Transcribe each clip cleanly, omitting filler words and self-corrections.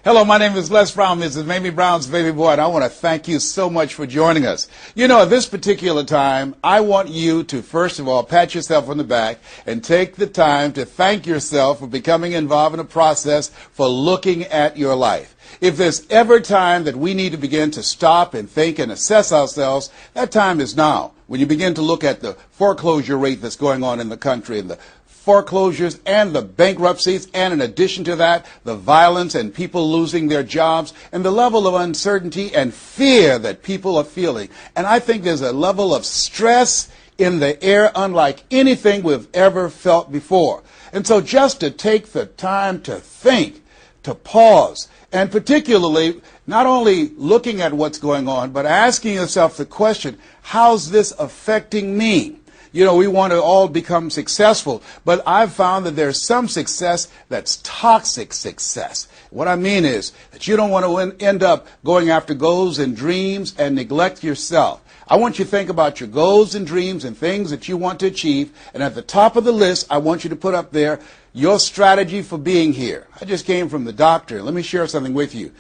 Hello, my name is Les Brown, Mrs. Mamie Brown's baby boy, and I want to thank you so much for joining us. You know, at this particular time, I want you to, first of all, pat yourself on the back and take the time to thank yourself for becoming involved in a process for looking at your life. If there's ever time that we need to begin to stop and think and assess ourselves, that time is now. When you begin to look at the foreclosure rate that's going on in the country and the foreclosures and the bankruptcies, and in addition to that, the violence and people losing their jobs and the level of uncertainty and fear that people are feeling. And I think there's a level of stress in the air unlike anything we've ever felt before. And so just to take the time to think, to pause, and particularly not only looking at what's going on, but asking yourself the question, how's this affecting me? You know, we want to all become successful, but I've found that there's some success that's toxic success. What I mean is that you don't want to end up going after goals and dreams and neglect yourself. I want you to think about your goals and dreams and things that you want to achieve, and at the top of the list, I want you to put up there your strategy for being here. I just came from the doctor. Let me share something with you.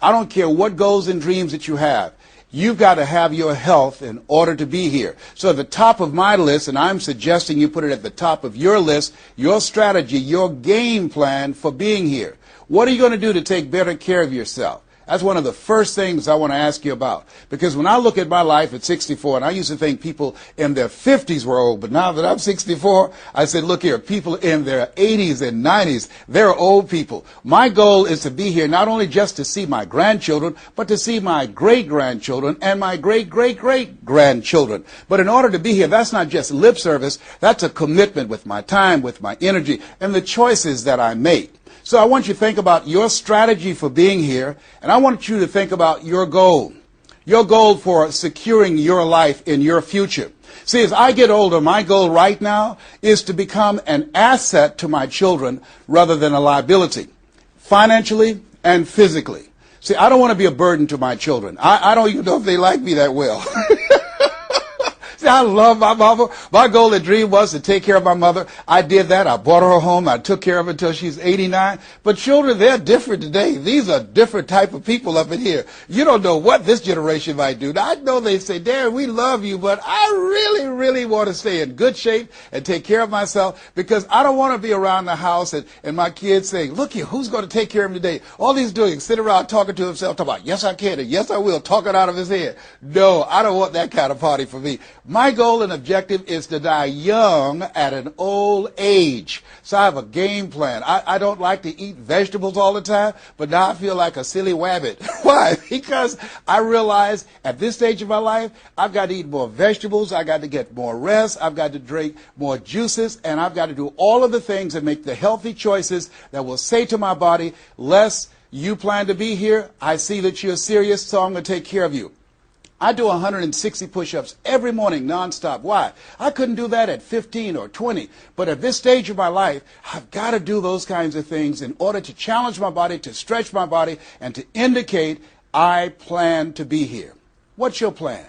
I don't care what goals and dreams that you have. You've got to have your health in order to be here. So at the top of my list, and I'm suggesting you put it at the top of your list, your strategy, your game plan for being here. What are you going to do to take better care of yourself? That's one of the first things I want to ask you about. Because when I look at my life at 64, and I used to think people in their 50s were old, but now that I'm 64, I said, look here, people in their 80s and 90s, they're old people. My goal is to be here not only just to see my grandchildren, but to see my great-grandchildren and my great-great-great-grandchildren. But in order to be here, that's not just lip service, that's a commitment with my time, with my energy, and the choices that I make. So I want you to think about your strategy for being here, and I want you to think about your goal for securing your life in your future. See, as I get older, my goal right now is to become an asset to my children rather than a liability, financially and physically. See, I don't want to be a burden to my children. I don't even know if they like me that well. See, I love my mama. My goal and dream was to take care of my mother. I did that. I brought her home. I took care of her until she's 89. But children, they're different today. These are different type of people up in here. You don't know what this generation might do. Now, I know they say, Dad, we love you, but I really, really want to stay in good shape and take care of myself because I don't want to be around the house and my kids saying, look here, who's going to take care of him today? All he's doing is sit around talking to himself, talking about, yes, I can, and yes, I will, talking out of his head. No, I don't want that kind of party for me. My goal and objective is to die young at an old age. So I have a game plan. I don't like to eat vegetables all the time, but now I feel like a silly wabbit. Why? Because I realize at this stage of my life, I've got to eat more vegetables, I've got to get more rest, I've got to drink more juices, and I've got to do all of the things that make the healthy choices that will say to my body, Les, you plan to be here, I see that you're serious, so I'm going to take care of you. I do 160 push-ups every morning nonstop. Why? I couldn't do that at 15 or 20. But at this stage of my life, I've got to do those kinds of things in order to challenge my body, to stretch my body, and to indicate I plan to be here. What's your plan?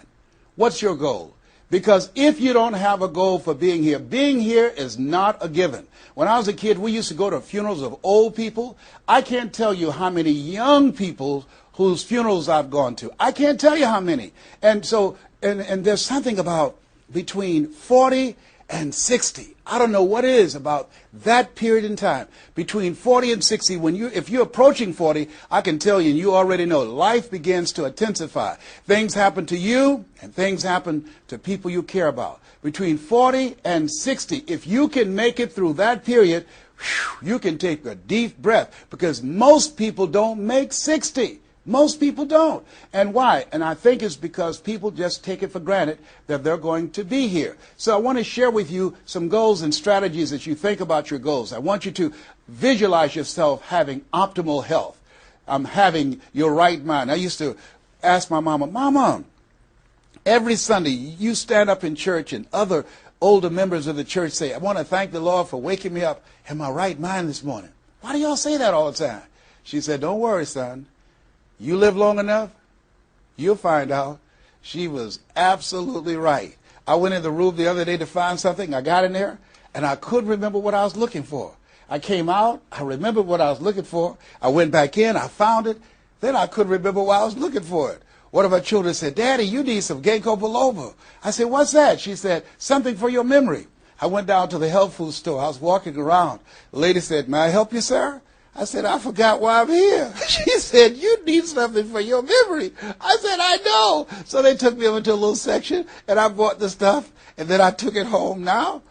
What's your goal? Because if you don't have a goal for being here is not a given. When I was a kid, we used to go to funerals of old people. I can't tell you how many young people whose funerals I've gone to. I can't tell you how many. And so, and there's something about between 40 and 60. I don't know what it is about that period in time. Between 40 and 60, if you're approaching 40, I can tell you, and you already know, life begins to intensify. Things happen to you, and things happen to people you care about. Between 40 and 60, if you can make it through that period, you can take a deep breath, because most people don't make 60. Most people don't. And why? And I think it's because people just take it for granted that they're going to be here. So I want to share with you some goals and strategies as you think about your goals. I want you to visualize yourself having optimal health. Having your right mind. I used to ask my mama, Mama, every Sunday you stand up in church and other older members of the church say, I want to thank the Lord for waking me up in my right mind this morning. Why do y'all say that all the time? She said, don't worry, son. You live long enough, you'll find out. She was absolutely right. I went in the room the other day to find something. I got in there, and I couldn't remember what I was looking for. I came out, I remembered what I was looking for. I went back in, I found it. Then I couldn't remember why I was looking for it. One of my children said, Daddy, you need some ginkgo biloba. I said, what's that? She said, something for your memory. I went down to the health food store. I was walking around. The lady said, may I help you, sir? I said, I forgot why I'm here. She said, you need something for your memory. I said, I know. So they took me over to a little section, and I bought the stuff, and then I took it home. Now,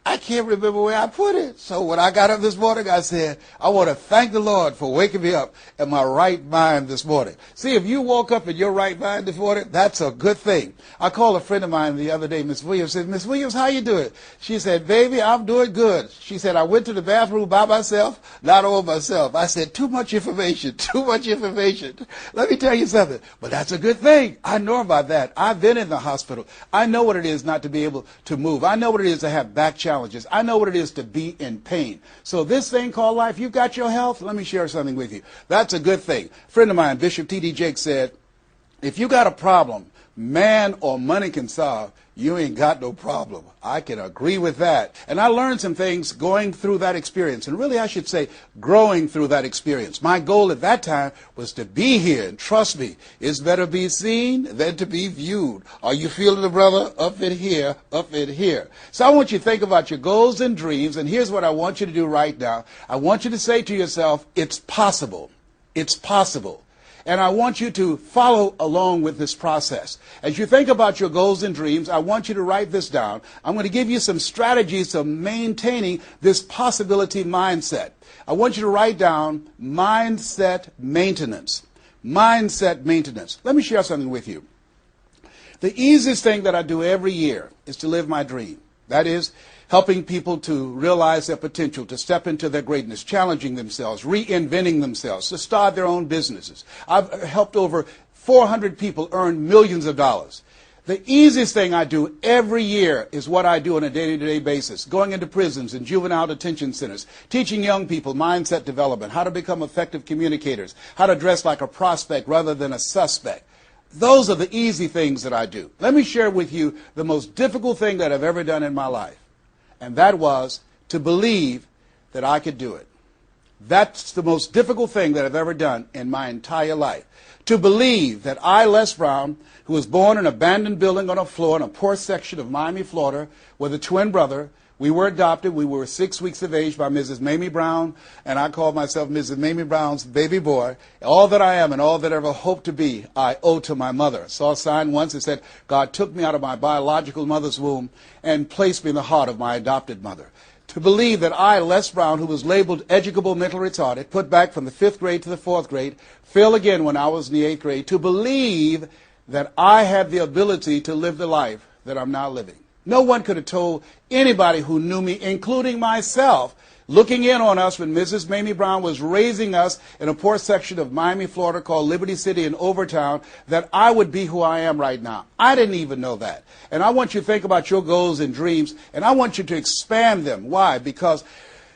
I can't remember where I put it. So when I got up this morning, I said, I want to thank the Lord for waking me up in my right mind this morning. See, if you woke up in your right mind this morning, that's a good thing. I called a friend of mine the other day, Miss Williams, said, Miss Williams, how you doing? She said, baby, I'm doing good. She said, I went to the bathroom by myself, not all myself. I said, too much information, too much information. Let me tell you something, but that's a good thing. I know about that. I've been in the hospital. I know what it is not to be able to move. I know what it is to have back challenges. I know what it is to be in pain. So this thing called life, you've got your health. Let me share something with you. That's a good thing. A friend of mine, Bishop T.D. Jakes, said, if you got a problem man or money can solve, you ain't got no problem. I can agree with that. And I learned some things going through that experience. And really, I should say, growing through that experience. My goal at that time was to be here. And trust me, it's better be seen than to be viewed. Are you feeling it, brother? Up in here, up in here. So I want you to think about your goals and dreams. And here's what I want you to do right now. I want you to say to yourself, it's possible. It's possible. And I want you to follow along with this process. As you think about your goals and dreams, I want you to write this down. I'm going to give you some strategies of maintaining this possibility mindset. I want you to write down mindset maintenance. Mindset maintenance. Let me share something with you. The easiest thing that I do every year is to live my dream. That is, helping people to realize their potential, to step into their greatness, challenging themselves, reinventing themselves, to start their own businesses. I've helped over 400 people earn millions of dollars. The easiest thing I do every year is what I do on a day-to-day basis, going into prisons and juvenile detention centers, teaching young people mindset development, how to become effective communicators, how to dress like a prospect rather than a suspect. Those are the easy things that I do. Let me share with you the most difficult thing that I've ever done in my life. And that was to believe that I could do it. That's the most difficult thing that I've ever done in my entire life. To believe that I, Les Brown, who was born in an abandoned building on a floor in a poor section of Miami, Florida, with a twin brother. We were adopted. We were 6 weeks of age by Mrs. Mamie Brown, and I called myself Mrs. Mamie Brown's baby boy. All that I am and all that I ever hope to be, I owe to my mother. I saw a sign once that said, God took me out of my biological mother's womb and placed me in the heart of my adopted mother. To believe that I, Les Brown, who was labeled educable mental retarded, put back from the 5th grade to the 4th grade, failed again when I was in the 8th grade, to believe that I had the ability to live the life that I'm now living. No one could have told anybody who knew me, including myself, looking in on us when Mrs. Mamie Brown was raising us in a poor section of Miami, Florida called Liberty City in Overtown, that I would be who I am right now. I didn't even know that. And I want you to think about your goals and dreams, and I want you to expand them. Why? Because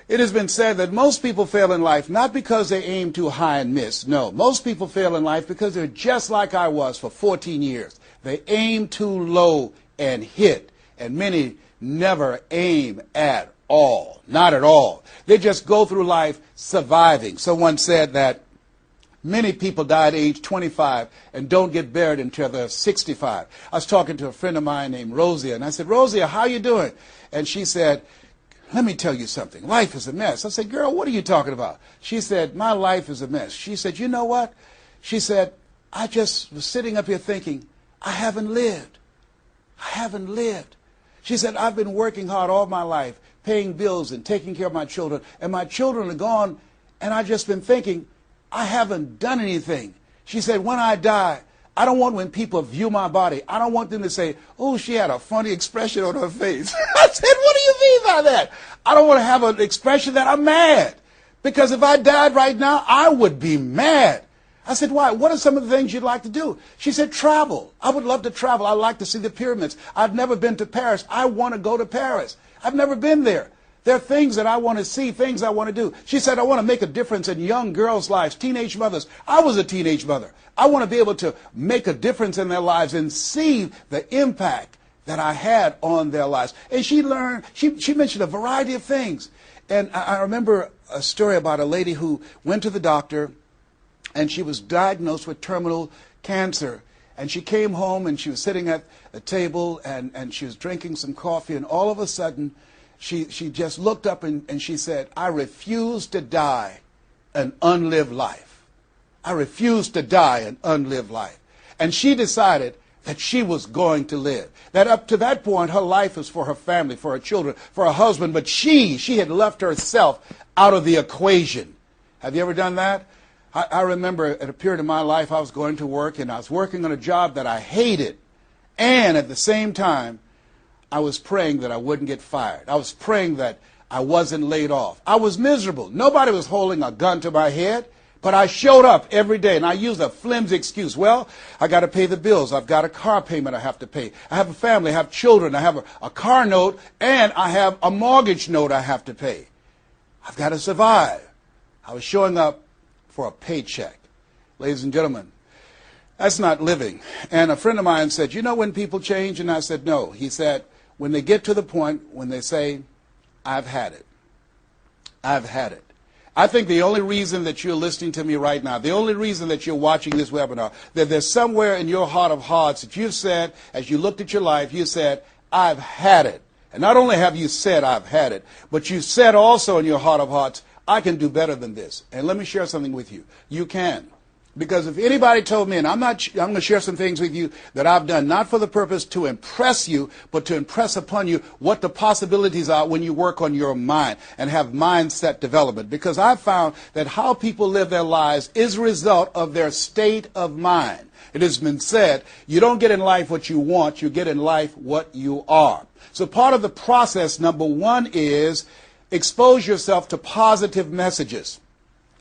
it has been said that most people fail in life not because they aim too high and miss. No, most people fail in life because they're just like I was for 14 years. They aim too low and hit. And many never aim at all, not at all. They just go through life surviving. Someone said that many people die at age 25 and don't get buried until they're 65. I was talking to a friend of mine named Rosia, and I said, Rosia, how you doing? And she said, let me tell you something. Life is a mess. I said, girl, what are you talking about? She said, my life is a mess. She said, you know what? She said, I just was sitting up here thinking, I haven't lived. I haven't lived. She said, I've been working hard all my life, paying bills and taking care of my children, and my children are gone, and I've just been thinking, I haven't done anything. She said, when I die, I don't want when people view my body, I don't want them to say, oh, she had a funny expression on her face. I said, what do you mean by that? I don't want to have an expression that I'm mad, because if I died right now, I would be mad. I said, why? What are some of the things you'd like to do? She said, travel. I would love to travel. I'd like to see the pyramids. I've never been to Paris. I want to go to Paris. I've never been there. There are things that I want to see, things I want to do. She said, I want to make a difference in young girls' lives, teenage mothers. I was a teenage mother. I want to be able to make a difference in their lives and see the impact that I had on their lives. And she learned, she mentioned a variety of things. And I remember a story about a lady who went to the doctor, and she was diagnosed with terminal cancer. And she came home, and she was sitting at a table, and she was drinking some coffee, and all of a sudden, she just looked up and she said, "I refuse to die an unlived life. I refuse to die an unlived life." And she decided that she was going to live. That up to that point, her life was for her family, for her children, for her husband, but she had left herself out of the equation. Have you ever done that? I remember at a period of my life, I was going to work, and I was working on a job that I hated. And at the same time, I was praying that I wouldn't get fired. I was praying that I wasn't laid off. I was miserable. Nobody was holding a gun to my head, but I showed up every day, and I used a flimsy excuse. Well, I got to pay the bills. I've got a car payment I have to pay. I have a family. I have children. I have a car note, and I have a mortgage note I have to pay. I've got to survive. I was showing up for a paycheck. Ladies and gentlemen, that's not living. And a friend of mine said, "You know when people change?" And I said, "No." He said, "When they get to the point when they say, 'I've had it. I've had it.'" I think the only reason that you're listening to me right now, the only reason that you're watching this webinar, that there's somewhere in your heart of hearts that you've said, as you looked at your life, you said, "I've had it." And not only have you said, "I've had it," but you said also in your heart of hearts, "I can do better than this." And let me share something with you. You can. Because if anybody told me, and I'm going to share some things with you that I've done, not for the purpose to impress you, but to impress upon you what the possibilities are when you work on your mind and have mindset development. Because I've found that how people live their lives is a result of their state of mind. It has been said, you don't get in life what you want, you get in life what you are. So part of the process, number one, is expose yourself to positive messages.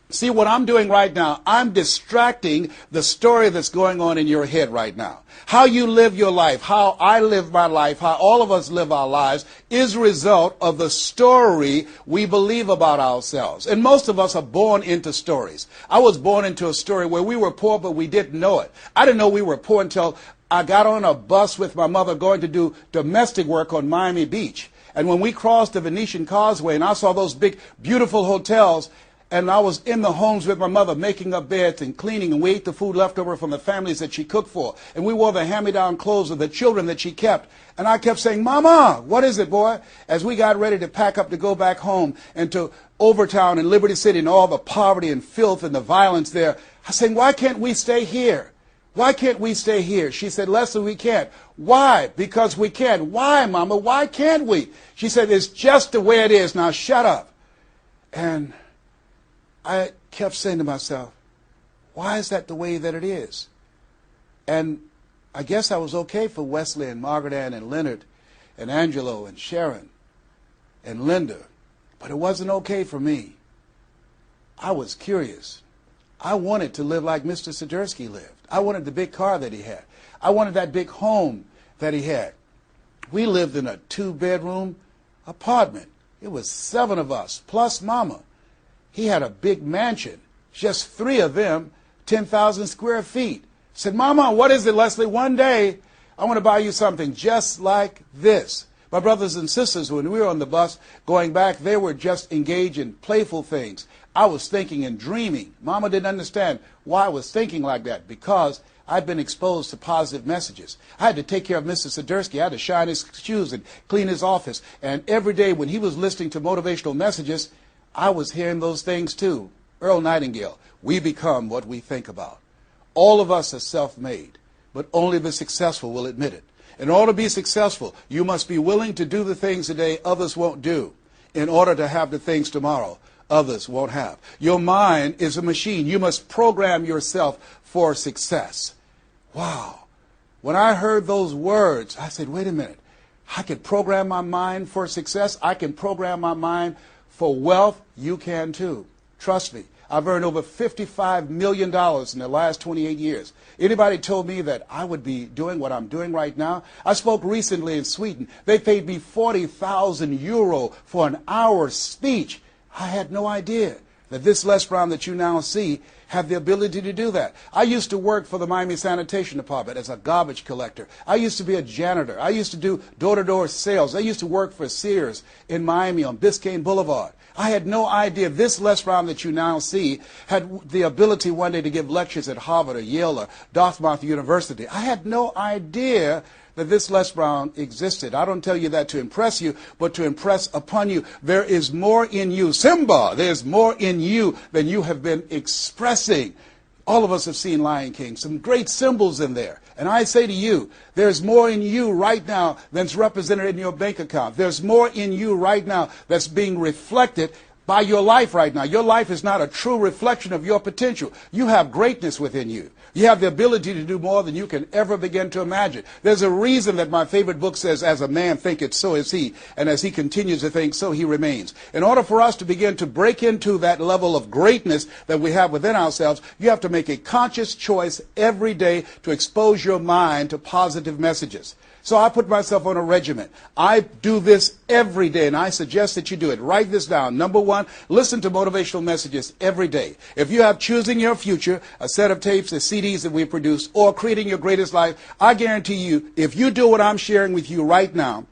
See, what I'm doing right now, I'm distracting the story that's going on in your head right now. How you live your life, how I live my life, how all of us live our lives is a result of the story we believe about ourselves. And most of us are born into stories. I was born into a story where we were poor, but we didn't know it. I didn't know we were poor until I got on a bus with my mother going to do domestic work on Miami Beach. And when we crossed the Venetian Causeway and I saw those big, beautiful hotels, and I was in the homes with my mother making up beds and cleaning, and we ate the food left over from the families that she cooked for. And we wore the hand-me-down clothes of the children that she kept. And I kept saying, "Mama, what is it, boy?" As we got ready to pack up to go back home and to Overtown and Liberty City and all the poverty and filth and the violence there, I was saying, "Why can't we stay here? Why can't we stay here?" She said, "Leslie, we can't." "Why?" "Because we can." "Why, Mama? Why can't we?" She said, "It's just the way it is. Now shut up." And I kept saying to myself, why is that the way that it is? And I guess I was okay for Wesley and Margaret Ann and Leonard and Angelo and Sharon and Linda, but it wasn't okay for me. I was curious. I wanted to live like Mr. Sidursky lived. I wanted the big car that he had. I wanted that big home that he had. We lived in a 2-bedroom apartment. It was 7 of us, plus Mama. He had a big mansion, just 3 of them, 10,000 square feet. I said, "Mama, what is it, Leslie? One day, I want to buy you something just like this." My brothers and sisters, when we were on the bus going back, they were just engaged in playful things. I was thinking and dreaming. Mama didn't understand why I was thinking like that, because I'd been exposed to positive messages. I had to take care of Mr. Sidursky. I had to shine his shoes and clean his office. And every day when he was listening to motivational messages, I was hearing those things too. Earl Nightingale, we become what we think about. All of us are self-made, but only the successful will admit it. In order to be successful, you must be willing to do the things today others won't do in order to have the things tomorrow others won't have. Your mind is a machine. You must program yourself for success. Wow. When I heard those words, I said, wait a minute. I can program my mind for success. I can program my mind for wealth. You can too. Trust me. I've earned over $55 million in the last 28 years. Anybody told me that I would be doing what I'm doing right now? I spoke recently in Sweden. They paid me 40,000 euro for an hour speech. I had no idea that this Les Brown that you now see had the ability to do that. I used to work for the Miami Sanitation Department as a garbage collector. I used to be a janitor. I used to do door-to-door sales. I used to work for Sears in Miami on Biscayne Boulevard. I had no idea this Les Brown that you now see had the ability one day to give lectures at Harvard or Yale or Dartmouth University. I had no idea that this Les Brown existed. I don't tell you that to impress you, but to impress upon you. There is more in you. Simba, there's more in you than you have been expressing. All of us have seen Lion King, some great symbols in there. And I say to you, there's more in you right now than's represented in your bank account. There's more in you right now that's being reflected by your life right now. Your life is not a true reflection of your potential. You have greatness within you. You have the ability to do more than you can ever begin to imagine. There's a reason that my favorite book says, as a man thinketh, so is he. And as he continues to think, so he remains. In order for us to begin to break into that level of greatness that we have within ourselves, you have to make a conscious choice every day to expose your mind to positive messages. So I put myself on a regimen. I do this every day, and I suggest that you do it. Write this down. Number one, listen to motivational messages every day. If you have Choosing Your Future, a set of tapes, the CDs that we produce, or Creating Your Greatest Life, I guarantee you, if you do what I'm sharing with you right now,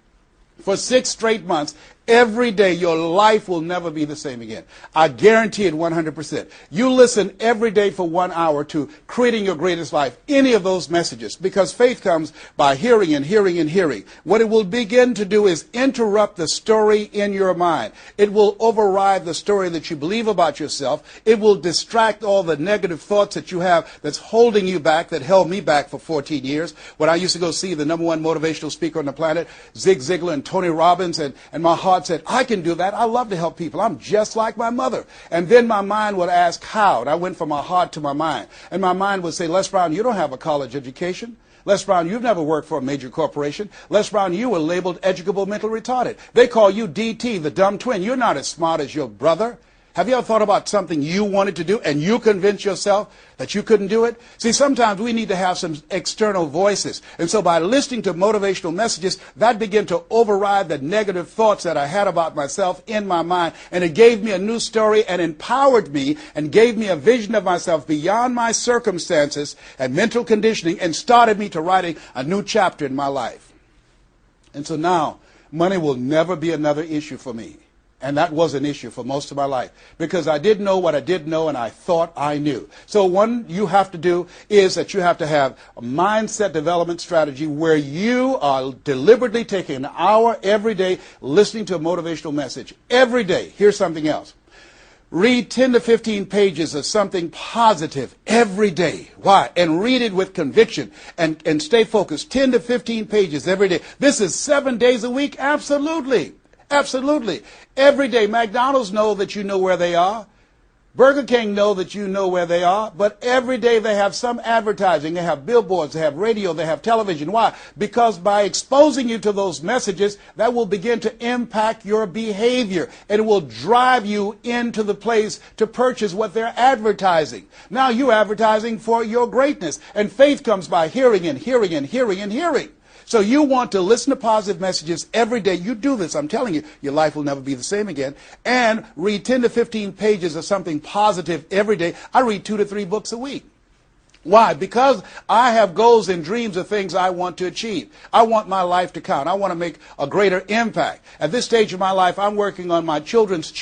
for 6 straight months, every day, your life will never be the same again. I guarantee it 100%. You listen every day for 1 hour to Creating Your Greatest Life, any of those messages, because faith comes by hearing and hearing and hearing. What it will begin to do is interrupt the story in your mind. It will override the story that you believe about yourself. It will distract all the negative thoughts that you have that's holding you back, that held me back for 14 years. When I used to go see the #1 motivational speaker on the planet, Zig Ziglar and Tony Robbins, and my heart said, I can do that. I love to help people. I'm just like my mother. And then my mind would ask how. And I went from my heart to my mind. And my mind would say, Les Brown, you don't have a college education. Les Brown, you've never worked for a major corporation. Les Brown, you were labeled educable mental retarded. They call you DT, the dumb twin. You're not as smart as your brother. Have you ever thought about something you wanted to do and you convinced yourself that you couldn't do it? See, sometimes we need to have some external voices. And so by listening to motivational messages, that began to override the negative thoughts that I had about myself in my mind. And it gave me a new story and empowered me and gave me a vision of myself beyond my circumstances and mental conditioning and started me to writing a new chapter in my life. And so now, money will never be another issue for me. And that was an issue for most of my life because I didn't know what I didn't know and I thought I knew. So one you have to do is that you have to have a mindset development strategy where you are deliberately taking an hour every day listening to a motivational message. Every day. Here's something else. Read 10 to 15 pages of something positive every day. Why? And read it with conviction and stay focused. 10 to 15 pages every day. This is 7 days a week? Absolutely. Absolutely. Every day, McDonald's know that you know where they are. Burger King know that you know where they are. But every day they have some advertising. They have billboards, they have radio, they have television. Why? Because by exposing you to those messages, that will begin to impact your behavior. And it will drive you into the place to purchase what they're advertising. Now you're advertising for your greatness. And faith comes by hearing and hearing and hearing and hearing. So you want to listen to positive messages every day. You do this, I'm telling you, your life will never be the same again. And read 10 to 15 pages of something positive every day. I read 2 to 3 books a week. Why? Because I have goals and dreams of things I want to achieve. I want my life to count. I want to make a greater impact. At this stage of my life, I'm working on my children's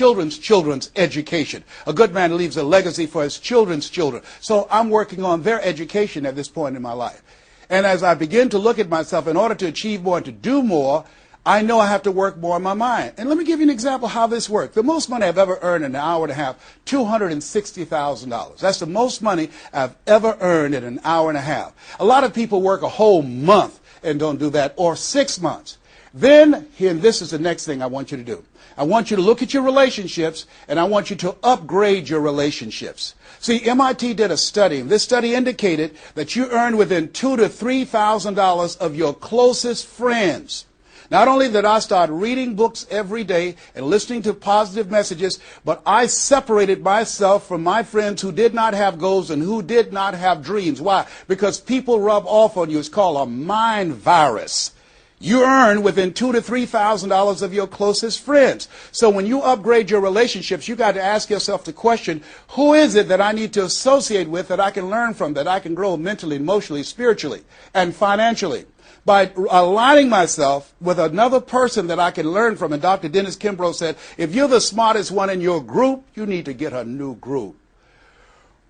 education. A good man leaves a legacy for his children's children. So I'm working on their education at this point in my life. And as I begin to look at myself, in order to achieve more and to do more, I know I have to work more in my mind. And let me give you an example of how this works. The most money I've ever earned in an hour and a half, $260,000. That's the most money I've ever earned in an hour and a half. A lot of people work a whole month and don't do that, or 6 months. Then, and this is the next thing I want you to do. I want you to look at your relationships, and I want you to upgrade your relationships. See, MIT did a study, and this study indicated that you earn within $2,000 to $3,000 of your closest friends. Not only did I start reading books every day and listening to positive messages, but I separated myself from my friends who did not have goals and who did not have dreams. Why? Because people rub off on you. It's called a mind virus. You earn within $2,000 to $3,000 of your closest friends. So when you upgrade your relationships, you got to ask yourself the question, who is it that I need to associate with that I can learn from, that I can grow mentally, emotionally, spiritually, and financially? by aligning myself with another person that I can learn from. And Dr. Dennis Kimbrough said, if you're the smartest one in your group, you need to get a new group.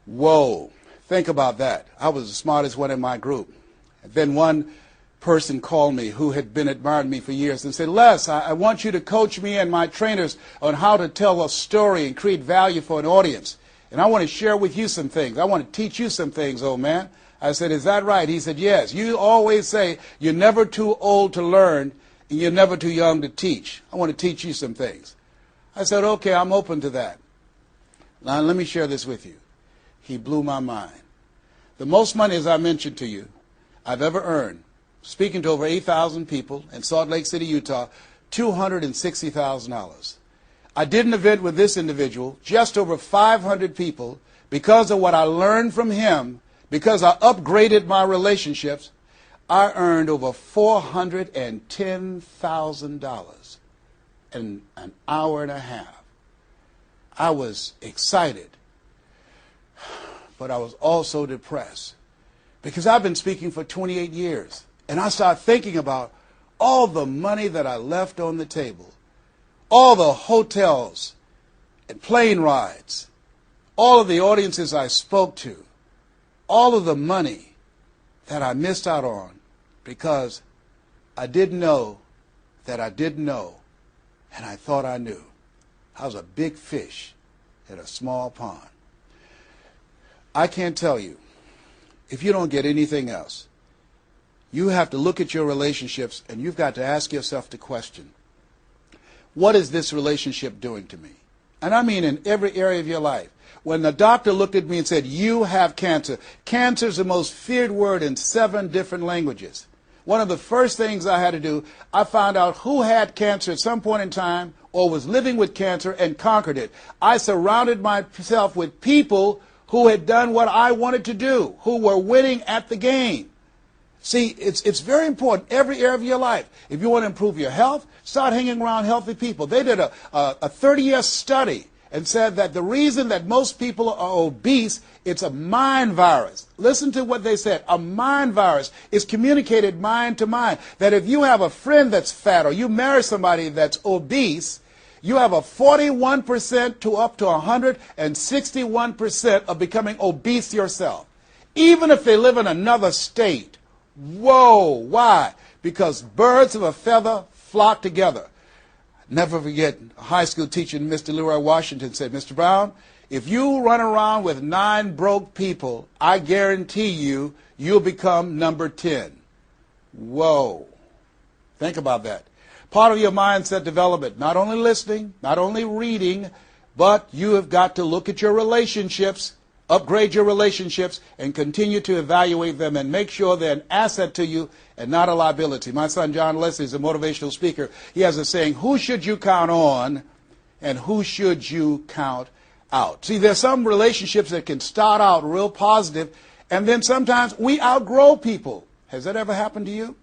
Whoa, think about that. I was the smartest one in my group. And then one person called me who had been admiring me for years and said, Les, I want you to coach me and my trainers on how to tell a story and create value for an audience. And I want to share with you some things. I want to teach you some things, old man. I said, is that right? He said, yes. You always say you're never too old to learn and you're never too young to teach. I want to teach you some things. I said, okay, I'm open to that. Now, let me share this with you. He blew my mind. The most money, as I mentioned to you, I've ever earned, speaking to over 8,000 people in Salt Lake City, Utah, $260,000. I did an event with this individual, just over 500 people, because of what I learned from him, because I upgraded my relationships. I earned over $410,000 in an hour and a half. I was excited, but I was also depressed, because I've been speaking for 28 years. And I started thinking about all the money that I left on the table, all the hotels and plane rides, all of the audiences I spoke to, all of the money that I missed out on because I didn't know that I didn't know, and I thought I knew. I was a big fish in a small pond. I can't tell you, if you don't get anything else, you have to look at your relationships and you've got to ask yourself the question, what is this relationship doing to me? And I mean in every area of your life. When the doctor looked at me and said, you have cancer. Cancer is the most feared word in 7 different languages. One of the first things I had to do, I found out who had cancer at some point in time or was living with cancer and conquered it. I surrounded myself with people who had done what I wanted to do, who were winning at the game. See, it's very important, every area of your life. If you want to improve your health, start hanging around healthy people. They did a 30-year study and said that the reason that most people are obese, it's a mind virus. Listen to what they said. A mind virus is communicated mind to mind. That if you have a friend that's fat or you marry somebody that's obese, you have a 41% to up to 161% of becoming obese yourself. Even if they live in another state. Whoa, why? Because birds of a feather flock together. Never forget, a high school teacher, Mr. Leroy Washington, said, Mr. Brown, if you run around with 9 broke people, I guarantee you, you'll become number 10. Whoa. Think about that. Part of your mindset development, not only listening, not only reading, but you have got to look at your relationships, upgrade your relationships, and continue to evaluate them and make sure they're an asset to you and not a liability. My son John Leslie is a motivational speaker. He has a saying, who should you count on and who should you count out? See, there's some relationships that can start out real positive, and then sometimes we outgrow people. Has that ever happened to you?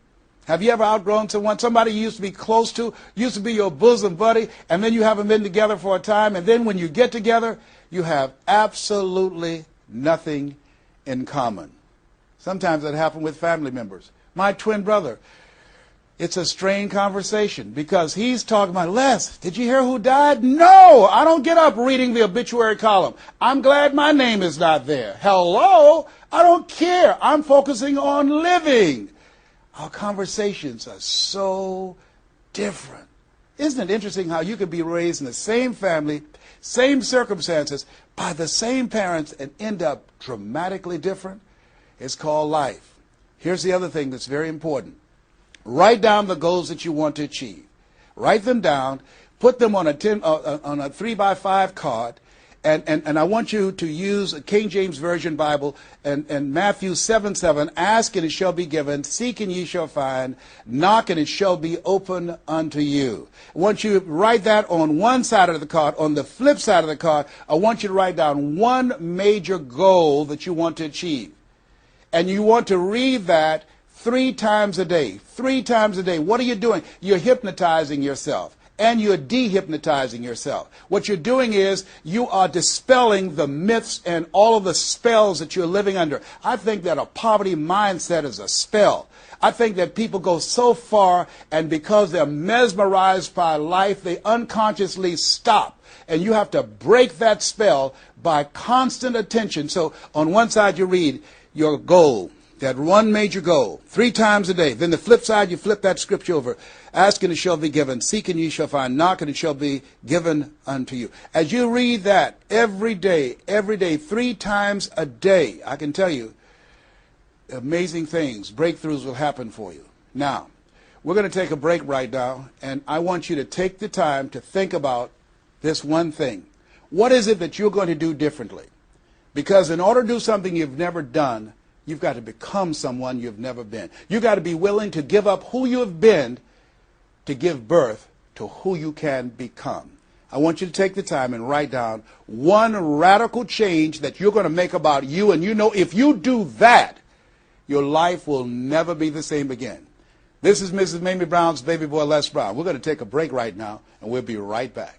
Have you ever outgrown someone? Somebody you used to be close to, used to be your bosom buddy, and then you haven't been together for a time, and then when you get together, you have absolutely nothing in common. Sometimes that happens with family members. My twin brother, it's a strained conversation because he's talking about, Les, did you hear who died? No, I don't get up reading the obituary column. I'm glad my name is not there. Hello, I don't care. I'm focusing on living. Our conversations are so different. Isn't it interesting how you could be raised in the same family, same circumstances, by the same parents and end up dramatically different? It's called life. Here's the other thing that's very important. Write down the goals that you want to achieve. Write them down. Put them on a 3x5 card. And I want you to use a King James Version Bible and Matthew 7:7. Ask and it shall be given. Seek and ye shall find. Knock and it shall be open unto you. I want you to write that on one side of the card. On the flip side of the card, I want you to write down one major goal that you want to achieve. And you want to read that 3 times a day. 3 times a day. What are you doing? You're hypnotizing yourself. and you're dehypnotizing yourself. What you're doing is you are dispelling the myths and all of the spells that you're living under. I think that a poverty mindset is a spell. I think that people go so far, and because they're mesmerized by life, they unconsciously stop. And you have to break that spell by constant attention. So on one side you read your goal, that one major goal, 3 times a day. Then the flip side, you flip that scripture over. Ask and it shall be given. Seek and ye shall find. Knock and it shall be given unto you. As you read that every day, 3 times a day, I can tell you, amazing things, breakthroughs will happen for you. Now, we're going to take a break right now, and I want you to take the time to think about this one thing. What is it that you're going to do differently? Because in order to do something you've never done, you've got to become someone you've never been. You've got to be willing to give up who you have been to give birth to who you can become. I want you to take the time and write down one radical change that you're going to make about you, and you know if you do that, your life will never be the same again. This is Mrs. Mamie Brown's baby boy, Les Brown. We're going to take a break right now, and we'll be right back.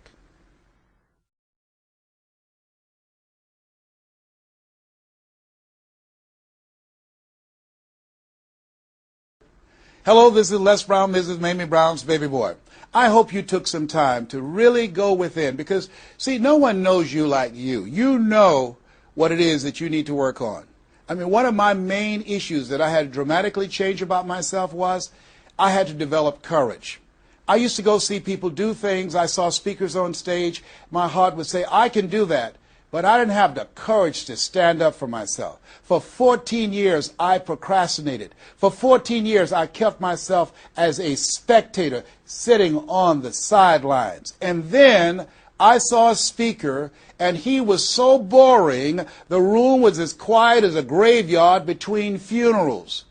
Hello, this is Les Brown, Mrs. Mamie Brown's baby boy. I hope you took some time to really go within because, see, no one knows you like you. You know what it is that you need to work on. I mean, one of my main issues that I had to dramatically change about myself was I had to develop courage. I used to go see people do things. I saw speakers on stage. My heart would say, I can do that. But I didn't have the courage to stand up for myself. For 14 years, I procrastinated. For 14 years, I kept myself as a spectator sitting on the sidelines. And then I saw a speaker, and he was so boring, the room was as quiet as a graveyard between funerals.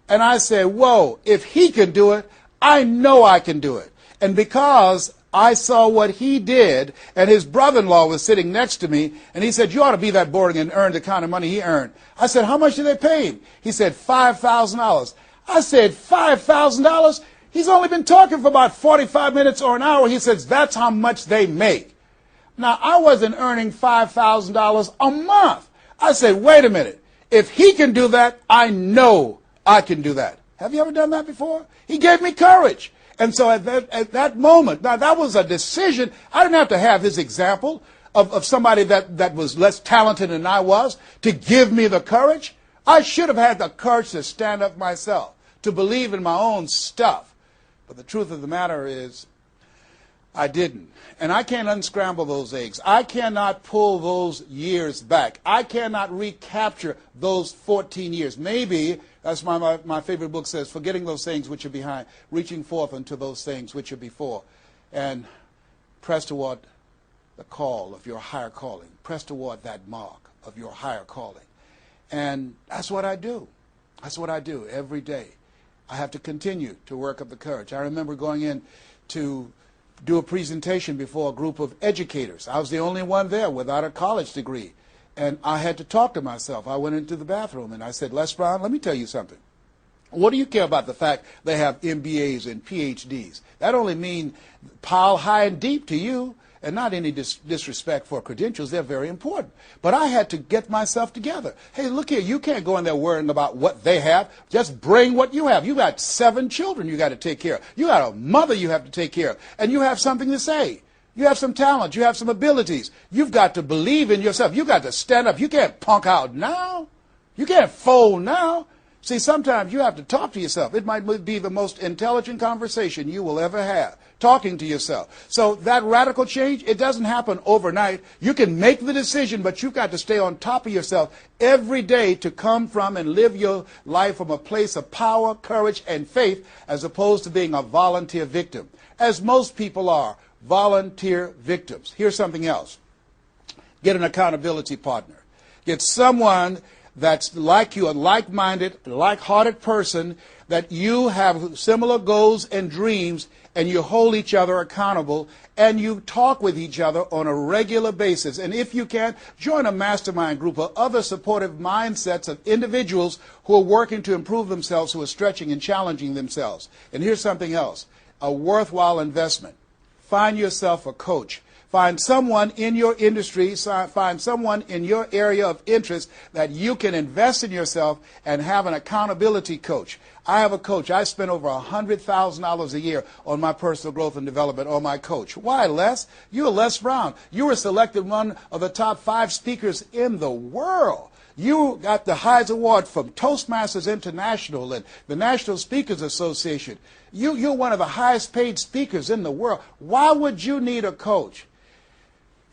And I said, whoa, if he can do it, I know I can do it. And because I saw what he did, and his brother-in-law was sitting next to me, and he said, you ought to be that boring and earn the kind of money he earned. I said, how much did they pay him? He said, $5,000. I said, $5,000? He's only been talking for about 45 minutes or an hour. He says, that's how much they make. Now, I wasn't earning $5,000 a month. I said, wait a minute. If he can do that, I know I can do that. Have you ever done that before? He gave me courage. And so at that moment, now that was a decision. I didn't have to have his example of somebody that was less talented than I was to give me the courage. I should have had the courage to stand up myself, to believe in my own stuff. But the truth of the matter is, I didn't. And I can't unscramble those eggs. I cannot pull those years back. I cannot recapture those 14 years. Maybe, that's my favorite book says, forgetting those things which are behind, reaching forth unto those things which are before, and press toward the call of your higher calling. Press toward that mark of your higher calling. And that's what I do. That's what I do every day. I have to continue to work up the courage. I remember going in to do a presentation before a group of educators. I was the only one there without a college degree. And I had to talk to myself. I went into the bathroom and I said, Les Brown, let me tell you something. What do you care about the fact they have MBAs and PhDs? That only means pile high and deep to you, and not any disrespect for credentials. They're very important. But I had to get myself together. Hey, look here, you can't go in there worrying about what they have. Just bring what you have. You got 7 children you got to take care of. You got a mother you have to take care of. And you have something to say. You have some talent. You have some abilities. You've got to believe in yourself. You've got to stand up. You can't punk out now. You can't fold now. See, sometimes you have to talk to yourself. It might be the most intelligent conversation you will ever have, talking to yourself. So that radical change, it doesn't happen overnight. You can make the decision, but you've got to stay on top of yourself every day to come from and live your life from a place of power, courage, and faith, as opposed to being a volunteer victim, as most people are, volunteer victims. Here's something else. Get an accountability partner. Get someone that's like you, a like-minded, like-hearted person, that you have similar goals and dreams, and you hold each other accountable, and you talk with each other on a regular basis. And if you can, join a mastermind group of other supportive mindsets of individuals who are working to improve themselves, who are stretching and challenging themselves. And here's something else, a worthwhile investment. find yourself a coach. Find someone in your industry, find someone in your area of interest that you can invest in yourself and have an accountability coach. I have a coach. I spend over $100,000 a year on my personal growth and development on my coach. Why, Les? You're Les Brown. You were selected one of the top 5 speakers in the world. You got the highest award from Toastmasters International and the National Speakers Association. You're one of the highest paid speakers in the world. Why would you need a coach?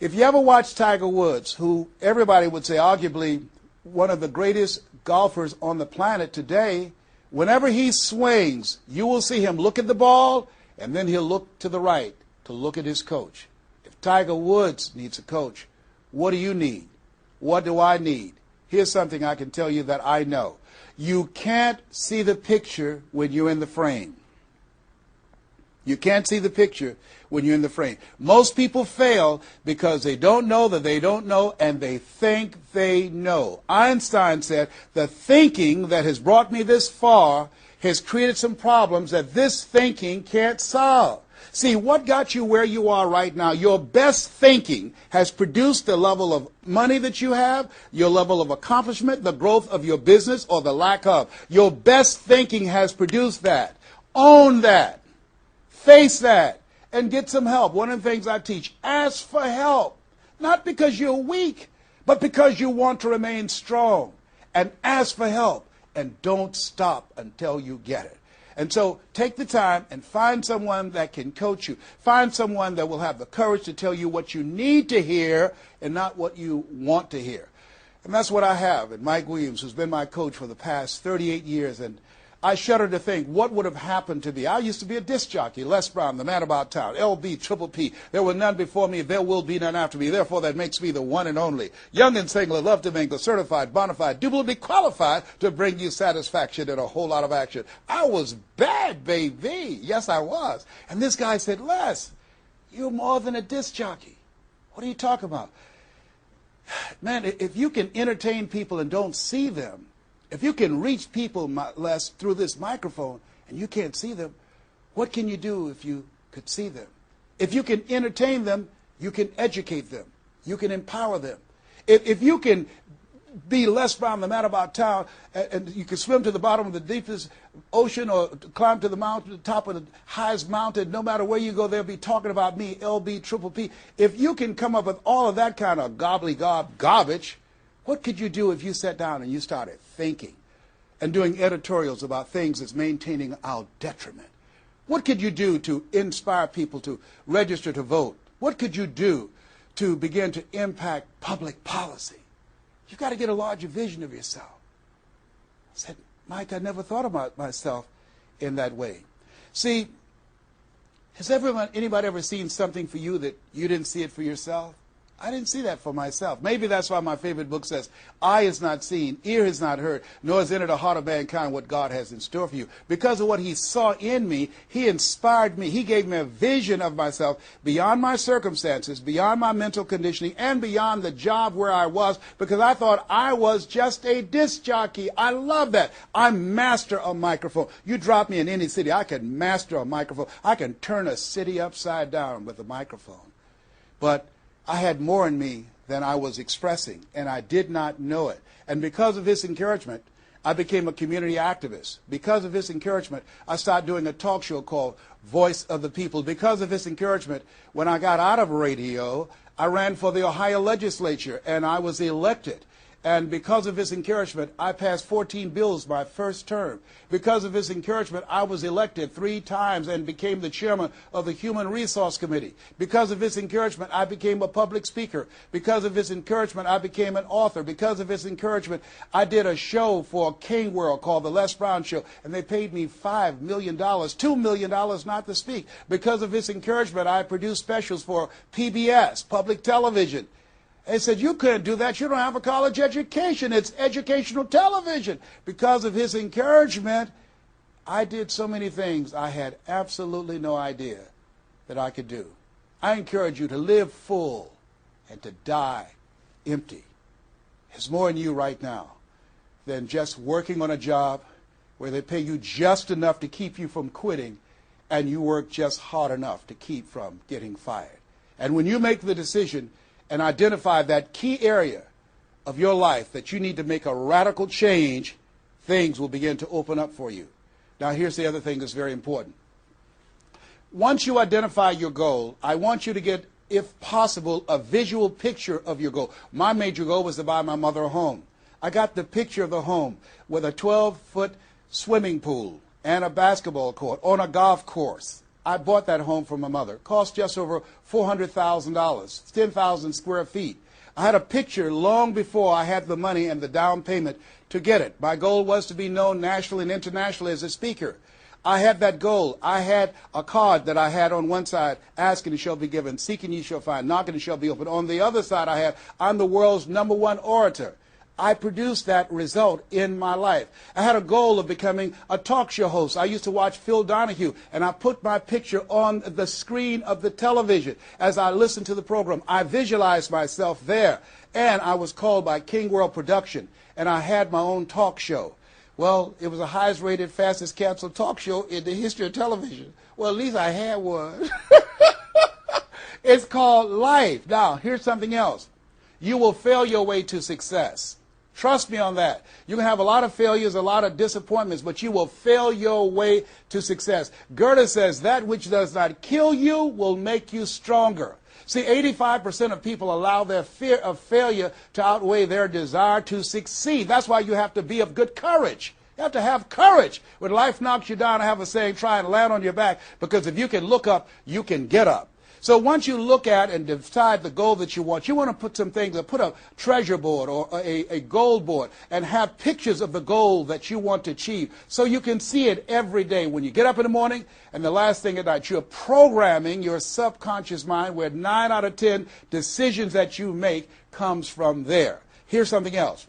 If you ever watch Tiger Woods, who everybody would say arguably one of the greatest golfers on the planet today, whenever he swings, you will see him look at the ball, and then he'll look to the right to look at his coach. If Tiger Woods needs a coach, what do you need? What do I need? Here's something I can tell you that I know. You can't see the picture when you're in the frame. You can't see the picture when you're in the frame. Most people fail because they don't know that they don't know, and they think they know. Einstein said, the thinking that has brought me this far has created some problems that this thinking can't solve. See, what got you where you are right now? Your best thinking has produced the level of money that you have, your level of accomplishment, the growth of your business, or the lack of. Your best thinking has produced that. Own that. Face that. And get some help. One of the things I teach, ask for help. Not because you're weak, but because you want to remain strong. And ask for help. And don't stop until you get it. And so take the time and find someone that can coach you. Find someone that will have the courage to tell you what you need to hear and not what you want to hear. And that's what I have in Mike Williams, who's been my coach for the past 38 years. And I shudder to think what would have happened to me. I used to be a disc jockey, Les Brown, the man about town, LB, Triple P. There were none before me, there will be none after me. Therefore, that makes me the one and only. Young and single, love to mingle, certified, bona fide, duly qualified to bring you satisfaction and a whole lot of action. I was bad, baby. Yes, I was. And this guy said, Les, you're more than a disc jockey. What are you talking about? Man, if you can entertain people and don't see them, if you can reach people, Les, through this microphone and you can't see them, what can you do if you could see them? If you can entertain them, you can educate them. You can empower them. If you can be Les Brown, the man about town, and you can swim to the bottom of the deepest ocean or climb to the mountain, the top of the highest mountain, no matter where you go, they'll be talking about me, LB, Triple P. If you can come up with all of that kind of gobbly-gob garbage, what could you do if you sat down and you started thinking and doing editorials about things that's maintaining our detriment? What could you do to inspire people to register to vote? What could you do to begin to impact public policy? You've got to get a larger vision of yourself. I said, Mike, I never thought about myself in that way. See, has anybody ever seen something for you that you didn't see it for yourself? I didn't see that for myself. Maybe that's why my favorite book says, eye has not seen, ear has not heard, nor has entered the heart of mankind what God has in store for you. Because of what he saw in me, he inspired me. He gave me a vision of myself beyond my circumstances, beyond my mental conditioning, and beyond the job where I was, because I thought I was just a disc jockey. I love that. I'm master of microphone. You drop me in any city, I can master a microphone. I can turn a city upside down with a microphone. But I had more in me than I was expressing, and I did not know it. And because of his encouragement, I became a community activist. Because of his encouragement, I started doing a talk show called Voice of the People. Because of his encouragement, when I got out of radio, I ran for the Ohio legislature, and I was elected. And because of his encouragement, I passed 14 bills my first term. Because of his encouragement, I was elected 3 times and became the chairman of the Human Resource Committee. Because of his encouragement, I became a public speaker. Because of his encouragement, I became an author. Because of his encouragement, I did a show for King World called The Les Brown Show, and they paid me $5 million, $2 million not to speak. Because of his encouragement, I produced specials for PBS, public television. They said, you couldn't do that. You don't have a college education. It's educational television. Because of his encouragement, I did so many things I had absolutely no idea that I could do. I encourage you to live full and to die empty. There's more in you right now than just working on a job where they pay you just enough to keep you from quitting and you work just hard enough to keep from getting fired. And when you make the decision and identify that key area of your life that you need to make a radical change, things will begin to open up for you. Now, here's the other thing that's very important. Once you identify your goal, I want you to get, if possible, a visual picture of your goal. My major goal was to buy my mother a home. I got the picture of the home with a 12-foot swimming pool and a basketball court on a golf course. I bought that home for my mother. It cost just over $400,000, 10,000 square feet. I had a picture long before I had the money and the down payment to get it. My goal was to be known nationally and internationally as a speaker. I had that goal. I had a card that I had on one side, asking it shall be given, seeking ye shall find, knocking it shall be opened. On the other side I had, I'm the world's #1 orator. I produced that result in my life. I had a goal of becoming a talk show host. I used to watch Phil Donahue, and I put my picture on the screen of the television as I listened to the program. I visualized myself there, and I was called by King World Production, and I had my own talk show. Well, it was the highest rated, fastest canceled talk show in the history of television. Well, at least I had one. It's called life. Now, here's something else. You will fail your way to success. Trust me on that. You can have a lot of failures, a lot of disappointments, but you will fail your way to success. Goethe says, that which does not kill you will make you stronger. See, 85% of people allow their fear of failure to outweigh their desire to succeed. That's why you have to be of good courage. You have to have courage. When life knocks you down, I have a saying, try and land on your back, because if you can look up, you can get up. So once you look at and decide the goal that you want to put some things, put a treasure board or a goal board and have pictures of the goal that you want to achieve so you can see it every day when you get up in the morning and the last thing at night. You're programming your subconscious mind where 9 out of 10 decisions that you make comes from there. Here's something else.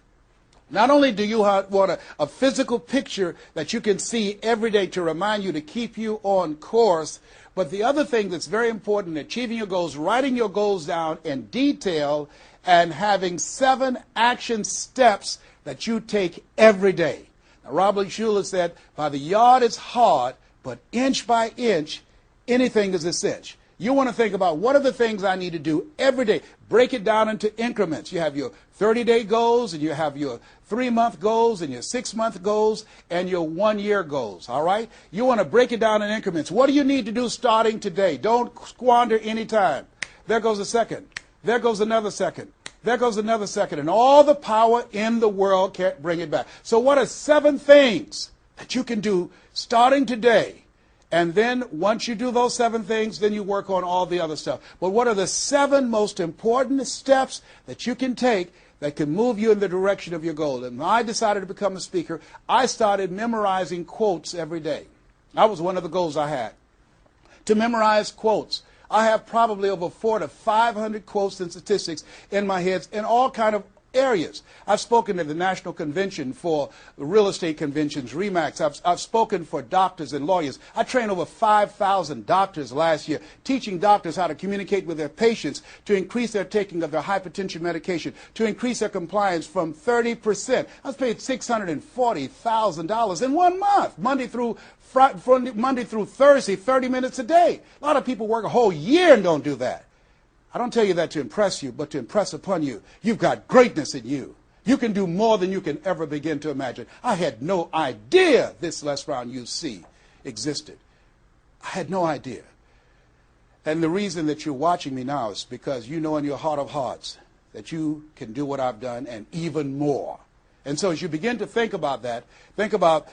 Not only do you want a physical picture that you can see every day to remind you to keep you on course, but the other thing that's very important in achieving your goals, writing your goals down in detail and having 7 action steps that you take every day. Now, Robert Schuller said, by the yard it's hard, but inch by inch, anything is a cinch. You want to think about what are the things I need to do every day. Break it down into increments. You have your 30-day goals, and you have your 3-month goals, and your 6-month goals, and your 1-year goals, all right? You want to break it down in increments. What do you need to do starting today? Don't squander any time. There goes a second. There goes another second. There goes another second. And all the power in the world can't bring it back. So what are 7 things that you can do starting today? And then once you do those 7 things, then you work on all the other stuff. But what are the 7 most important steps that you can take that can move you in the direction of your goal? And when I decided to become a speaker, I started memorizing quotes every day. That was one of the goals I had, to memorize quotes. I have probably over 400 to 500 quotes and statistics in my head in all kind of areas. I've spoken at the National Convention for real estate conventions, RE/MAX. I've spoken for doctors and lawyers. I trained over 5,000 doctors last year, teaching doctors how to communicate with their patients to increase their taking of their hypertension medication, to increase their compliance from 30%. I was paid $640,000 in 1 month, Monday through Thursday, 30 minutes a day. A lot of people work a whole year and don't do that. I don't tell you that to impress you, but to impress upon you. You've got greatness in you. You can do more than you can ever begin to imagine. I had no idea this Les Brown UC existed. I had no idea. And the reason that you're watching me now is because you know in your heart of hearts that you can do what I've done and even more. And so as you begin to think about that, think about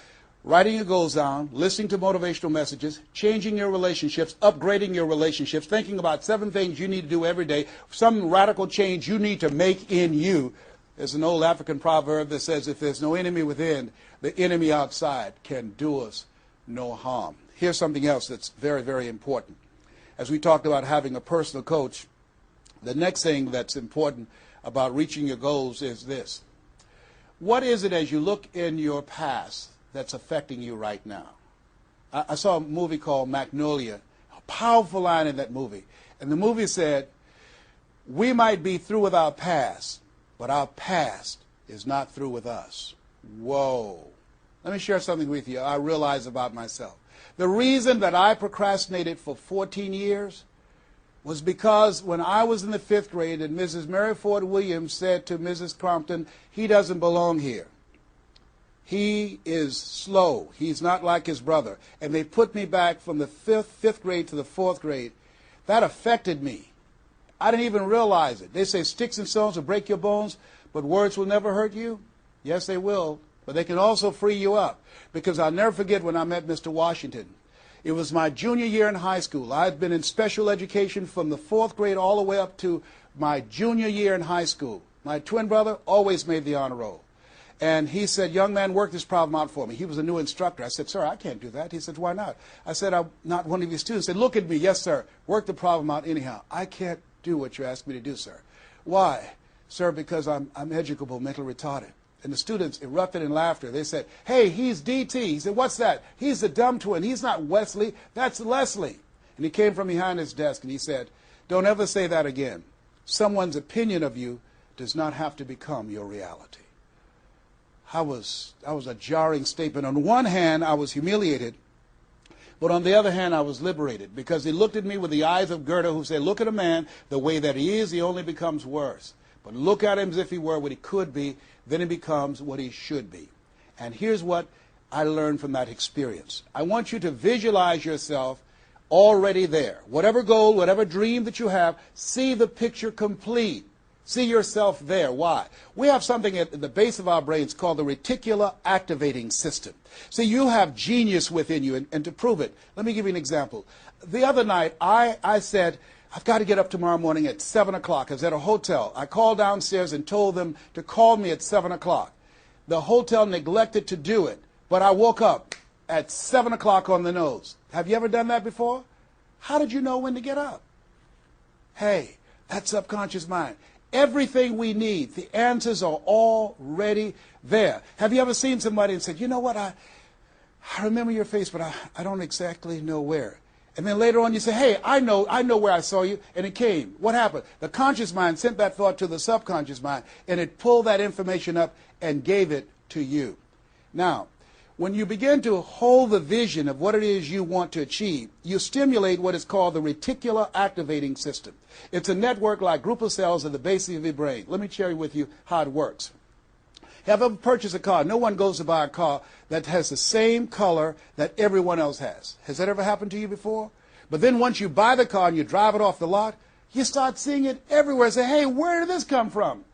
writing your goals down, listening to motivational messages, changing your relationships, upgrading your relationships, thinking about 7 things you need to do every day, some radical change you need to make in you. There's an old African proverb that says, if there's no enemy within, the enemy outside can do us no harm. Here's something else that's very, very important. As we talked about having a personal coach, the next thing that's important about reaching your goals is this. What is it as you look in your past that's affecting you right now? I saw a movie called Magnolia, a powerful line in that movie. And the movie said, we might be through with our past, but our past is not through with us. Whoa. Let me share something with you I realize about myself. The reason that I procrastinated for 14 years was because when I was in the 5th grade and Mrs. Mary Ford Williams said to Mrs. Crompton, he doesn't belong here. He is slow. He's not like his brother. And they put me back from the 5th grade to the 4th grade. That affected me. I didn't even realize it. They say sticks and stones will break your bones, but words will never hurt you. Yes, they will. But they can also free you up. Because I'll never forget when I met Mr. Washington. It was my junior year in high school. I had been in special education from the 4th grade all the way up to my junior year in high school. My twin brother always made the honor roll. And he said, young man, work this problem out for me. He was a new instructor. I said, sir, I can't do that. He said, why not? I said, I'm not one of your students. He said, look at me. Yes, sir. Work the problem out anyhow. I can't do what you asked me to do, sir. Why? Sir, because I'm educable, mentally retarded. And the students erupted in laughter. They said, hey, he's DT. He said, what's that? He's the dumb twin. He's not Wesley. That's Leslie. And he came from behind his desk and he said, don't ever say that again. Someone's opinion of you does not have to become your reality. That was a jarring statement. On one hand, I was humiliated, but on the other hand, I was liberated because he looked at me with the eyes of Goethe who said, look at a man the way that he is, he only becomes worse. But look at him as if he were what he could be, then he becomes what he should be. And here's what I learned from that experience. I want you to visualize yourself already there. Whatever goal, whatever dream that you have, see the picture complete. See yourself there. Why? We have something at the base of our brains called the reticular activating system. See, you have genius within you, and to prove it, let me give you an example. The other night, I said, I've got to get up tomorrow morning at 7 o'clock. I was at a hotel. I called downstairs and told them to call me at 7 o'clock. The hotel neglected to do it, but I woke up at 7 o'clock on the nose. Have you ever done that before? How did you know when to get up? Hey, that subconscious mind. Everything we need, the answers are already there. Have you ever seen somebody and said, you know what, I remember your face, but I don't exactly know where. And then later on you say, hey, I know where I saw you, and it came. What happened? The conscious mind sent that thought to the subconscious mind, and it pulled that information up and gave it to you. Now, when you begin to hold the vision of what it is you want to achieve, you stimulate what is called the reticular activating system. It's a network like group of cells at the base of your brain. Let me share with you how it works. Have you ever purchased a car? No one goes to buy a car that has the same color that everyone else has. Has that ever happened to you before? But then once you buy the car and you drive it off the lot, you start seeing it everywhere. Say, hey, where did this come from?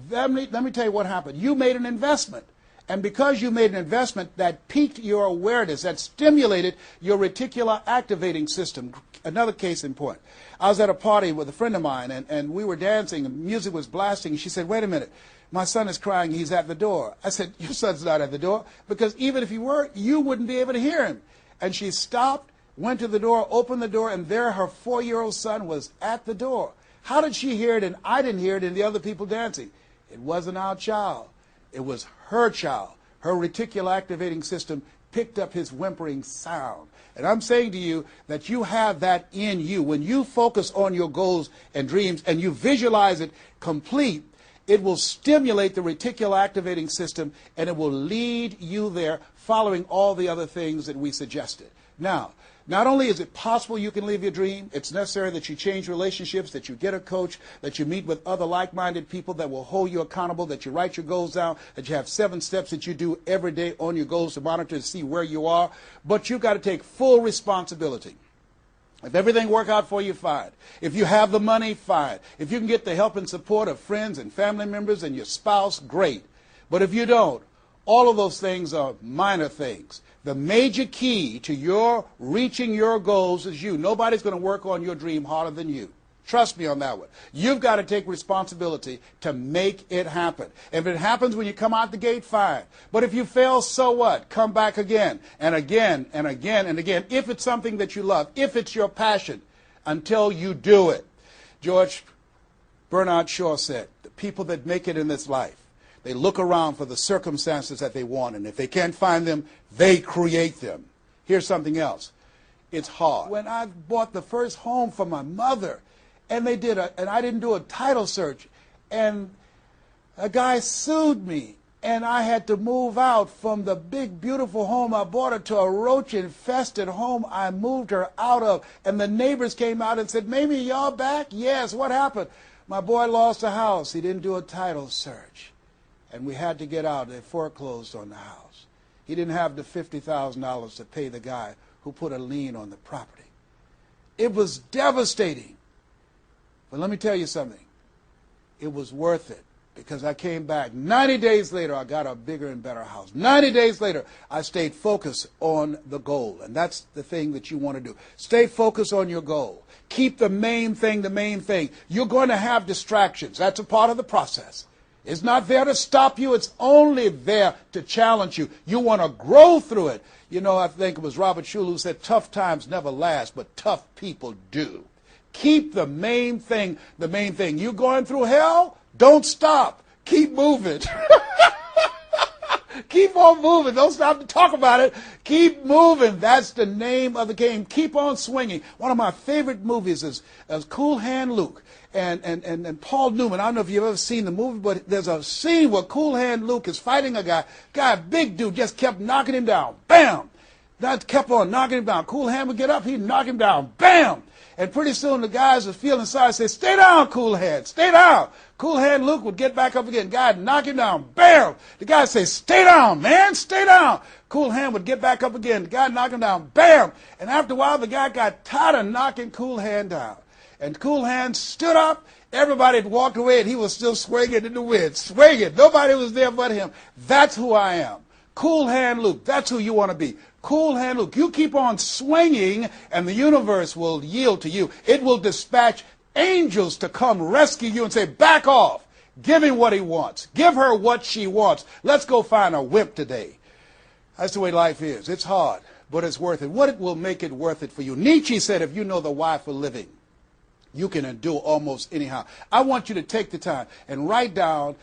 Let me tell you what happened. You made an investment. And because you made an investment, that piqued your awareness, that stimulated your reticular activating system. Another case in point. I was at a party with a friend of mine, and we were dancing, and music was blasting. And she said, wait a minute, my son is crying, he's at the door. I said, your son's not at the door, because even if he were, you wouldn't be able to hear him. And she stopped, went to the door, opened the door, and there her 4-year-old son was at the door. How did she hear it and I didn't hear it and the other people dancing? It wasn't our child. It was her child. Her reticular activating system picked up his whimpering sound. And I'm saying to you that you have that in you. When you focus on your goals and dreams and you visualize it complete, it will stimulate the reticular activating system and it will lead you there following all the other things that we suggested. Now, not only is it possible you can live your dream, it's necessary that you change relationships, that you get a coach, that you meet with other like-minded people that will hold you accountable, that you write your goals down, that you have 7 steps that you do every day on your goals to monitor to see where you are. But you've got to take full responsibility. If everything works out for you, fine. If you have the money, fine. If you can get the help and support of friends and family members and your spouse, great. But if you don't, all of those things are minor things. The major key to your reaching your goals is you. Nobody's going to work on your dream harder than you. Trust me on that one. You've got to take responsibility to make it happen. If it happens when you come out the gate, fine. But if you fail, so what? Come back again and again and again and again. If it's something that you love, if it's your passion, until you do it. George Bernard Shaw said, the people that make it in this life, they look around for the circumstances that they want, and if they can't find them, they create them. Here's something else. It's hard. When I bought the first home for my mother, and I didn't do a title search, and a guy sued me, And I had to move out from the big, beautiful home I bought her to a roach-infested home I moved her out of. And the neighbors came out and said, Mamie, y'all back? Yes, what happened? My boy lost a house. He didn't do a title search. And we had to get out. They foreclosed on the house. He didn't have the $50,000 to pay the guy who put a lien on the property. It was devastating. But let me tell you something. It was worth it. Because I came back. 90 days later, I got a bigger and better house. 90 days later, I stayed focused on the goal. And that's the thing that you want to do. Stay focused on your goal. Keep the main thing the main thing. You're going to have distractions. That's a part of the process. It's not there to stop you. It's only there to challenge you. You want to grow through it. You know, I think it was Robert Schuller who said, tough times never last, but tough people do. Keep the main thing the main thing. You're going through hell? Don't stop. Keep moving. Keep on moving. Don't stop to talk about it. Keep moving. That's the name of the game. Keep on swinging. One of my favorite movies is Cool Hand Luke and Paul Newman. I don't know if you've ever seen the movie, but there's a scene where Cool Hand Luke is fighting a guy, big dude, just kept knocking him down. Bam! That kept on knocking him down. Cool Hand would get up, he'd knock him down. Bam! And pretty soon the guys would feel inside and say, stay down, Cool Hand, stay down. Cool Hand Luke would get back up again. Guy would knock him down. Bam! The guy would say, stay down, man, stay down. Cool Hand would get back up again. The guy would knock him down. Bam! And after a while, the guy got tired of knocking Cool Hand down. And Cool Hand stood up. Everybody had walked away, and he was still swinging in the wind. Swinging. Nobody was there but him. That's who I am. Cool Hand Luke. That's who you want to be. Cool Hand Luke. You keep on swinging, and the universe will yield to you. It will dispatch angels to come rescue you and say, back off. Give him what he wants. Give her what she wants. Let's go find a wimp today. That's the way life is. It's hard, but it's worth it. What will make it worth it for you? Nietzsche said, if you know the why for living, you can endure almost anyhow. I want you to take the time and write down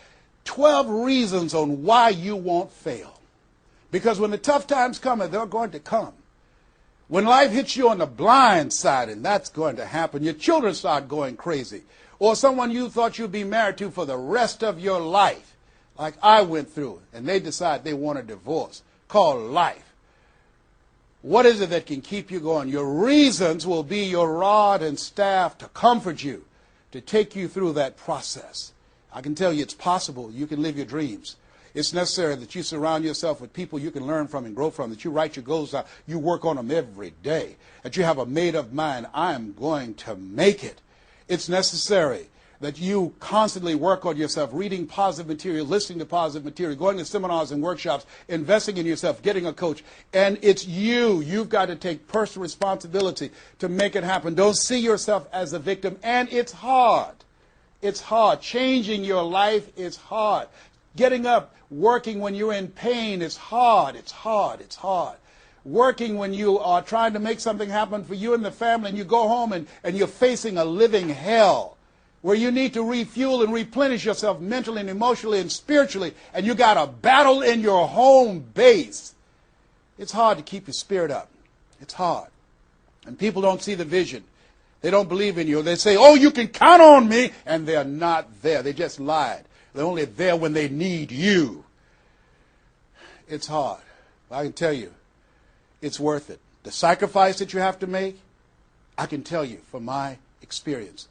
12 reasons on why you won't fail. Because when the tough times come, and they're going to come, when life hits you on the blind side, and that's going to happen, your children start going crazy, or someone you thought you'd be married to for the rest of your life, like I went through, and they decide they want a divorce, called life. What is it that can keep you going? Your reasons will be your rod and staff to comfort you, to take you through that process. I can tell you it's possible. You can live your dreams. It's necessary that you surround yourself with people you can learn from and grow from, that you write your goals out, you work on them every day, that you have a made-up mind, I am going to make it. It's necessary that you constantly work on yourself, reading positive material, listening to positive material, going to seminars and workshops, investing in yourself, getting a coach. And it's you. You've got to take personal responsibility to make it happen. Don't see yourself as a victim. And it's hard. It's hard. Changing your life is hard. Getting up, working when you're in pain is hard. It's hard. It's hard. Working when you are trying to make something happen for you and the family, and you go home and you're facing a living hell where you need to refuel and replenish yourself mentally and emotionally and spiritually, and you got a battle in your home base. It's hard to keep your spirit up. It's hard. And people don't see the vision. They don't believe in you. They say, oh, you can count on me, and they're not there. They just lied. They're only there when they need you. It's hard. I can tell you, it's worth it. The sacrifice that you have to make, I can tell you from my experience,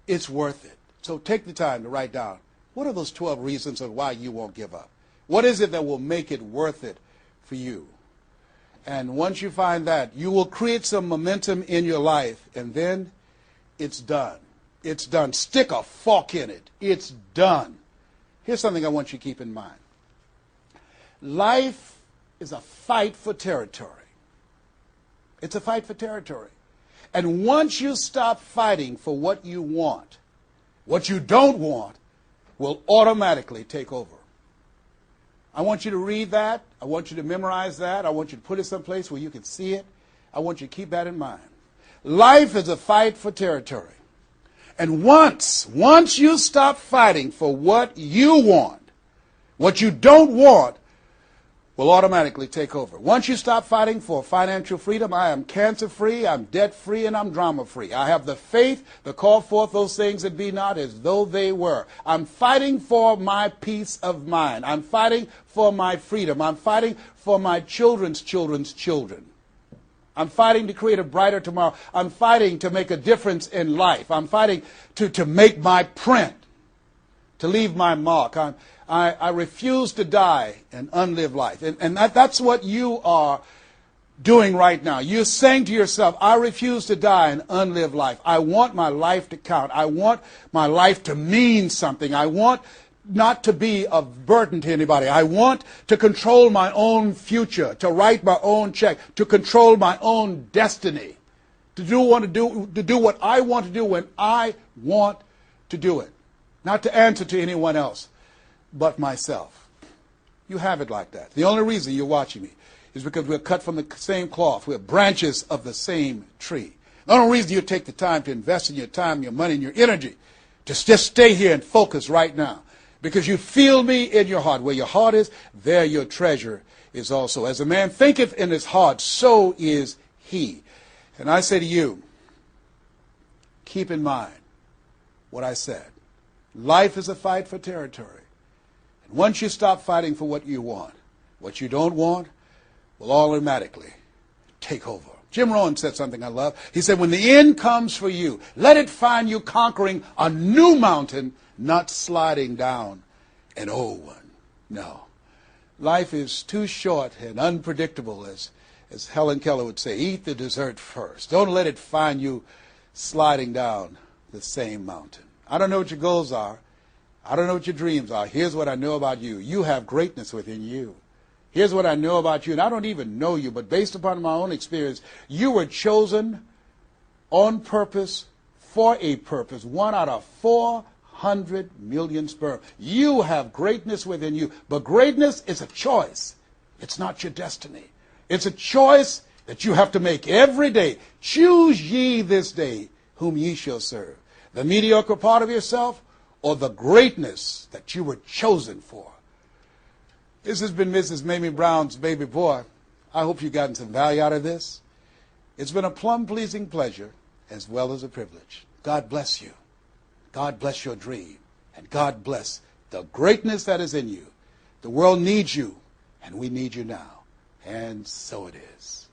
it's worth it. So take the time to write down, what are those 12 reasons of why you won't give up? What is it that will make it worth it for you? And once you find that, you will create some momentum in your life, and then it's done. It's done. Stick a fork in it. It's done. Here's something I want you to keep in mind. Life is a fight for territory. It's a fight for territory. And once you stop fighting for what you want, what you don't want will automatically take over. I want you to read that. I want you to memorize that. I want you to put it someplace where you can see it. I want you to keep that in mind. Life is a fight for territory. And once you stop fighting for what you want, what you don't want will automatically take over. Once you stop fighting for financial freedom, I am cancer-free, I'm debt-free, and I'm drama-free. I have the faith to call forth those things that be not as though they were. I'm fighting for my peace of mind. I'm fighting for my freedom. I'm fighting for my children's children's children. I'm fighting to create a brighter tomorrow. I'm fighting to make a difference in life. I'm fighting to make my print, to leave my mark. I refuse to die an unlived life. And that's what you are doing right now. You're saying to yourself, I refuse to die an unlived life. I want my life to count. I want my life to mean something. I want not to be a burden to anybody. I want to control my own future, to write my own check, to control my own destiny, to do what I want to do when I want to do it, not to answer to anyone else but myself. You have it like that. The only reason you're watching me is because we're cut from the same cloth. We're branches of the same tree. The only reason you take the time to invest in your time, your money, and your energy to just stay here and focus right now, because you feel me in your heart. Where your heart is, there your treasure is also. As a man thinketh in his heart, so is he. And I say to you, keep in mind what I said. Life is a fight for territory. And once you stop fighting for what you want, what you don't want will automatically take over. Jim Rohn said something I love. He said, when the end comes for you, let it find you conquering a new mountain, not sliding down an old one. No. Life is too short and unpredictable, as Helen Keller would say. Eat the dessert first. Don't let it find you sliding down the same mountain. I don't know what your goals are. I don't know what your dreams are. Here's what I know about you. You have greatness within you. Here's what I know about you, and I don't even know you, but based upon my own experience, you were chosen on purpose for a purpose. 1 out of 400 million sperm. You have greatness within you, but greatness is a choice. It's not your destiny. It's a choice that you have to make every day. Choose ye this day whom ye shall serve. The mediocre part of yourself or the greatness that you were chosen for. This has been Mrs. Mamie Brown's Baby Boy. I hope you've gotten some value out of this. It's been a plum-pleasing pleasure as well as a privilege. God bless you. God bless your dream. And God bless the greatness that is in you. The world needs you, and we need you now. And so it is.